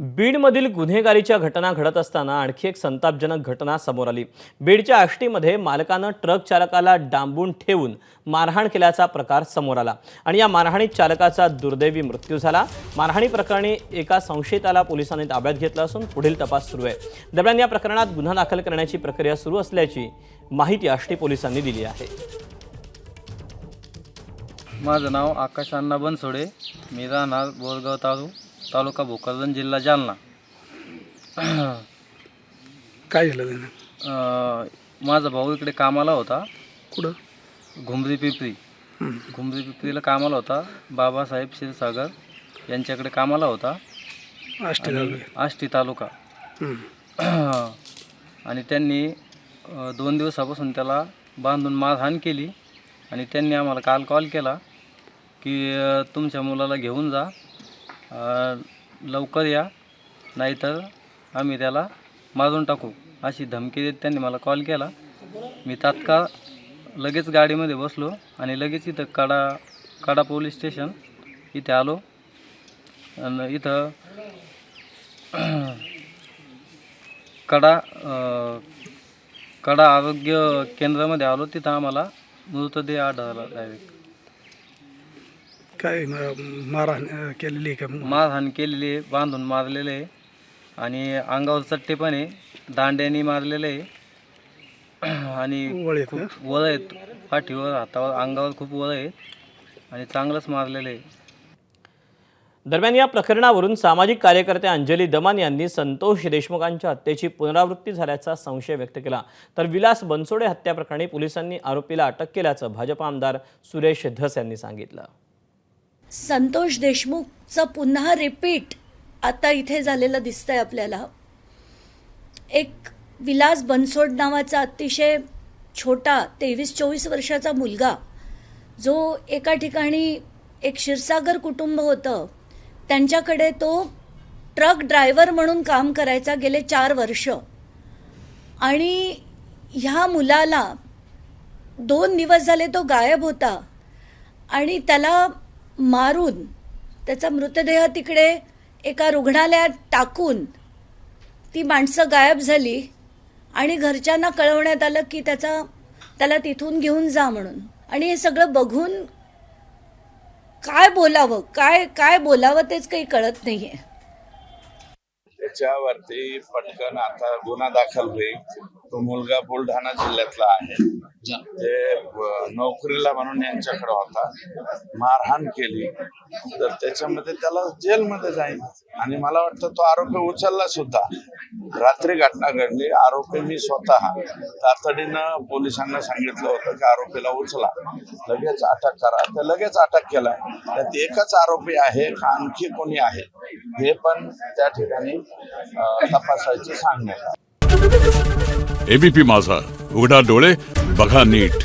बीडमधील गुन्हेगारीच्या घटना घडत असताना आणखी एक संतापजनक घटना समोर आली। बीडच्या आष्टीमध्ये मालकानं ट्रक चालकाला डांबून ठेवून मारहाण केल्याचा प्रकार समोर आला आणि या मारहाणीत चालकाचा दुर्दैवी मृत्यू झाला। मारहाणी प्रकरणी एका संशयिताला पोलिसांनी ताब्यात घेतलं असून पुढील तपास सुरू आहे। दरम्यान या प्रकरणात गुन्हा दाखल करण्याची प्रक्रिया सुरू असल्याची माहिती आष्टी पोलिसांनी दिली आहे। माझं नाव आकाश अण्णा बनसोडे, मी राहणार बोरगाव तालुका भोकरदन, जिल्हा जालना। काय झालं त्यानं? माझा भाऊ इकडे कामाला होता, कुठं? घुमरी पिपरीला कामाला होता। बाबासाहेब क्षीरसागर यांच्याकडे कामाला होता, आष्टी तालुका। आणि त्यांनी 2 दिवसापासून त्याला बांधून मारहाण केली आणि त्यांनी आम्हाला काल कॉल केला की तुमच्या मुलाला घेऊन जा, लवकर या, नाहीतर आम्ही त्याला मारून टाकू, अशी धमकी देत त्यांनी मला कॉल केला। मी तात्काळ लगेच गाडीमध्ये बसलो आणि लगेच इथं कडा पोलीस स्टेशन इथे आलो। आणि इथं कडा आरोग्य केंद्रामध्ये आलो, तिथं आम्हाला मृतदेह आढळला डायरेक्ट। काय मारहाण केलेली का? मारहाण केलेली आहे, बांधून मारलेले आहे आणि अंगावर चट्टे पण आहे, दांड्याने मारलेले आहे आणि खूप वळ आहेत, पाठीवर, हातावर, अंगावर खूप वळ आहेत आणि चांगलंच मारलेलं आहे। दरम्यान या प्रकरणावरून सामाजिक कार्यकर्ते अंजली दमान यांनी संतोष देशमुखांच्या हत्येची पुनरावृत्ती झाल्याचा संशय व्यक्त केला। तर विलास बनसोडे हत्या प्रकरणी पोलिसांनी आरोपीला अटक केल्याचं भाजप आमदार सुरेश धस यांनी सांगितलं। संतोष देशमुखचं पुन्हा रिपीट आता इथे झालेलं दिसतंय आपल्याला। एक विलास बनसोड नावाचा अतिशय छोटा 23-24 वर्षाचा मुलगा, जो एका ठिकाणी एक क्षीरसागर कुटुंब होतं, त्यांच्याकडे तो ट्रक ड्रायव्हर म्हणून काम करायचा गेले 4 वर्ष। आणि ह्या मुलाला 2 दिवस झाले तो गायब होता आणि त्याला मारून त्याचा मृतदेह तिकडे एका रुग्णालयात टाकून ती माणसं गायब झाली आणि घरच्यांना कळवण्यात आलं की त्याला तिथून घेऊन जा म्हणून। आणि हे सगळं बघून काय बोलावं तेच काही कळत नाहीये। त्याच्यावरती पटकन आता गुन्हा दाखल होईल। तो मुलगा बुलढाणा जिल्ह्यातला आहे, ते नोकरीला म्हणून यांच्याकडे होता, मारहाण केली तर त्याच्यामध्ये त्याला जेलमध्ये जाईल। आणि मला वाटतं तो आरोपी उचलला सुद्धा। रात्री घटना घडली, आरोपी मी स्वतः तातडीनं पोलिसांना सांगितलं होतं की आरोपीला उचला, लगेच अटक करा, तर लगेच अटक केलाय। त्यात एकच आरोपी आहे का आणखी कोणी आहे हे पण त्या ठिकाणी तपासायचं सांगण्यात आलं। एबीपी माझा, उघडा डोळे बघा नीट।